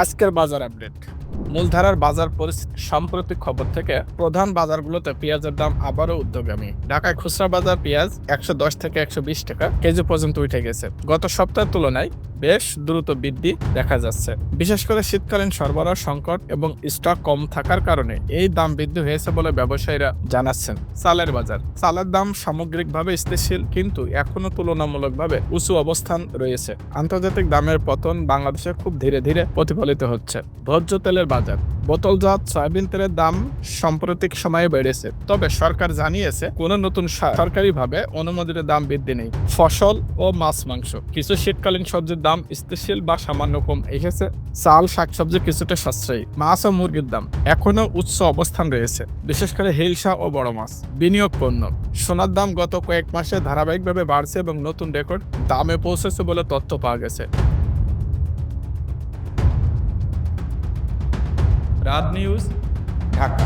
আজকের বাজার আপডেট। মূলধারার বাজার পরিস্থিতি সাম্প্রতিক খবর থেকে প্রধান বাজারগুলোতে পেঁয়াজের দাম আবারও ঊর্ধ্বগামী। ঢাকায় খুচরা বাজার পেঁয়াজ ১১০ থেকে ১২০ টাকা কেজি পর্যন্ত উঠে গেছে। গত সপ্তাহের তুলনায় বেশ দ্রুত বৃদ্ধি দেখা যাচ্ছে। বিশেষ করে শীতকালীন সরবরাহ সংকট এবং স্টক কম থাকার কারণে এই দাম বৃদ্ধি হয়েছে বলে ব্যবসায়ীরা জানাচ্ছেন। চালের বাজার। চালের দাম সামগ্রিকভাবে স্থিতিশীল, কিন্তু এখনো তুলনামূলকভাবে উঁচু অবস্থান রয়েছে। আন্তর্জাতিক দামের পতন বাংলাদেশে খুব ধীরে ধীরে প্রতিফলিত হচ্ছে। ভোজ্য তেলের বাজার। বোতলজাত সয়াবিন তেলের দাম সাম্প্রতিক সময়ে বেড়েছে, তবে সরকার জানিয়েছে কোনো নতুন সরকারিভাবে অনুমোদিত দাম বৃদ্ধি নেই। ফসল ও মাছ মাংস। কিছু শীতকালীন সবজির দাম স্থিতিশীল বা সামান্য কম এসেছে। চাল, শাকসবজি কিছুটা সাশ্রয়ী। মাছ ও মুরগির দাম এখনো উচ্চ অবস্থান রয়েছে, বিশেষ করে হিলসা ও বড় মাছ। বিনিয়োগ পণ্য। সোনার দাম গত কয়েক মাসে ধারাবাহিকভাবে বাড়ছে এবং নতুন রেকর্ড দামে পৌঁছেছে বলে তথ্য পাওয়া গেছে। রাত নিউজ, ঢাকা।